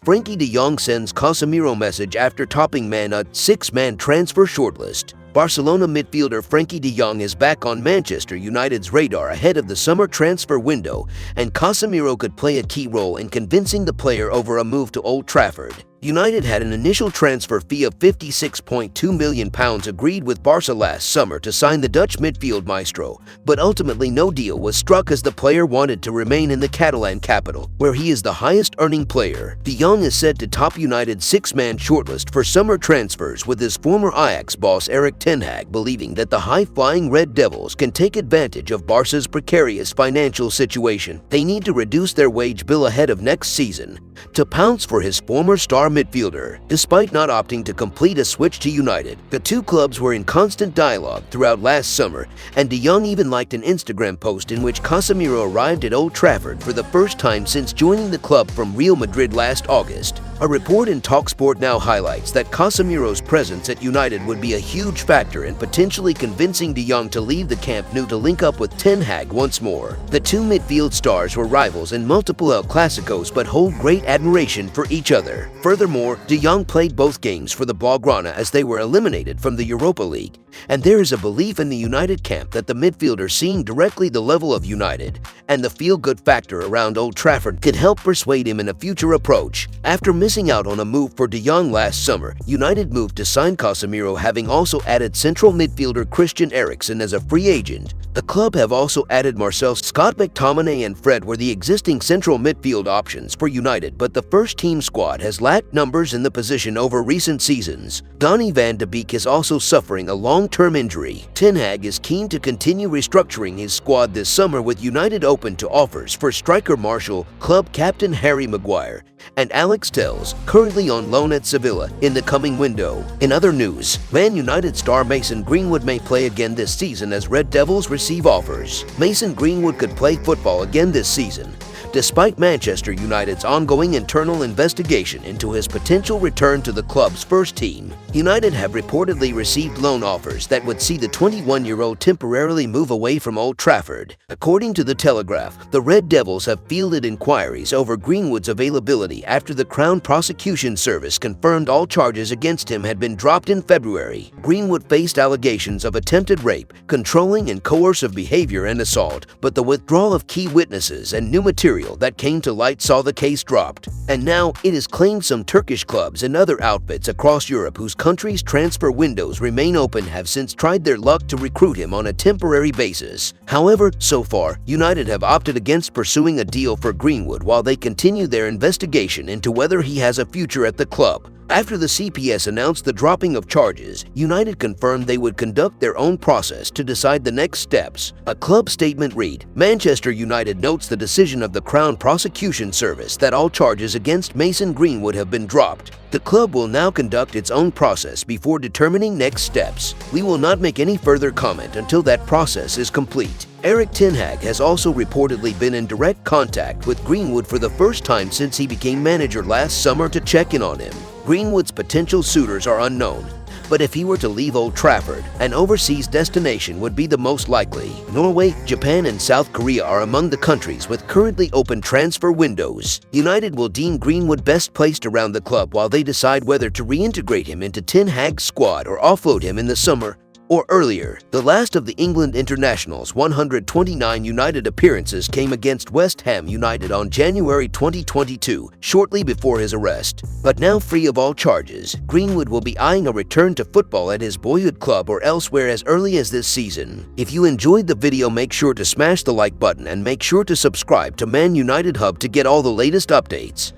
Frenkie de Jong sends Casemiro message after topping Man a six-man transfer shortlist. Barcelona midfielder Frenkie de Jong is back on Manchester United's radar ahead of the summer transfer window, and Casemiro could play a key role in convincing the player over a move to Old Trafford. United had an initial transfer fee of £56.2 million agreed with Barca last summer to sign the Dutch midfield maestro, but ultimately no deal was struck as the player wanted to remain in the Catalan capital, where he is the highest-earning player. De Jong is said to top United's six-man shortlist for summer transfers, with his former Ajax boss Erik ten Hag believing that the high-flying Red Devils can take advantage of Barca's precarious financial situation. They need to reduce their wage bill ahead of next season to pounce for his former star midfielder. Despite not opting to complete a switch to United, the two clubs were in constant dialogue throughout last summer, and De Jong even liked an Instagram post in which Casemiro arrived at Old Trafford for the first time since joining the club from Real Madrid last August. A report in TalkSport now highlights that Casemiro's presence at United would be a huge factor in potentially convincing De Jong to leave the Camp Nou to link up with ten Hag once more. The two midfield stars were rivals in multiple El Clasicos but hold great admiration for each other. Furthermore, De Jong played both games for the Blaugrana as they were eliminated from the Europa League, and there is a belief in the United camp that the midfielder, seeing directly the level of United and the feel-good factor around Old Trafford, could help persuade him in a future approach. After missing out on a move for De Jong last summer, United moved to sign Casemiro, having also added central midfielder Christian Eriksen as a free agent. The club have also added Marcel, Scott McTominay and Fred were the existing central midfield options for United, but the first-team squad has lacked numbers in the position over recent seasons. Donny van de Beek is also suffering a long-term injury. Ten Hag is keen to continue restructuring his squad this summer, with United open to offers for striker Martial, club captain Harry Maguire, and Alex Telles, currently on loan at Sevilla, in the coming window. In other news, Man United star Mason Greenwood may play again this season as Red Devils receive offers. Mason Greenwood could play football again this season, despite Manchester United's ongoing internal investigation into his potential return to the club's first team. United have reportedly received loan offers that would see the 21-year-old temporarily move away from Old Trafford. According to The Telegraph, the Red Devils have fielded inquiries over Greenwood's availability after the Crown Prosecution Service confirmed all charges against him had been dropped in February. Greenwood faced allegations of attempted rape, controlling and coercive behavior, and assault, but the withdrawal of key witnesses and new material that came to light saw the case dropped. And now it is claimed some Turkish clubs and other outfits across Europe whose countries' transfer windows remain open have since tried their luck to recruit him on a temporary basis. However, so far, United have opted against pursuing a deal for Greenwood while they continue their investigation into whether he has a future at the club. After the CPS announced the dropping of charges, United confirmed they would conduct their own process to decide the next steps. A club statement read, "Manchester United notes the decision of the Crown Prosecution Service that all charges against Mason Greenwood have been dropped. The club will now conduct its own process before determining next steps. We will not make any further comment until that process is complete." Erik ten Hag has also reportedly been in direct contact with Greenwood for the first time since he became manager last summer to check in on him. Greenwood's potential suitors are unknown, but if he were to leave Old Trafford, an overseas destination would be the most likely. Norway, Japan, and South Korea are among the countries with currently open transfer windows. United will deem Greenwood best placed around the club while they decide whether to reintegrate him into ten Hag's squad or offload him in the summer or earlier. The last of the England international's 129 United appearances came against West Ham United on January 2022, shortly before his arrest. But now free of all charges, Greenwood will be eyeing a return to football at his boyhood club or elsewhere as early as this season. If you enjoyed the video, make sure to smash the like button and make sure to subscribe to Man United Hub to get all the latest updates.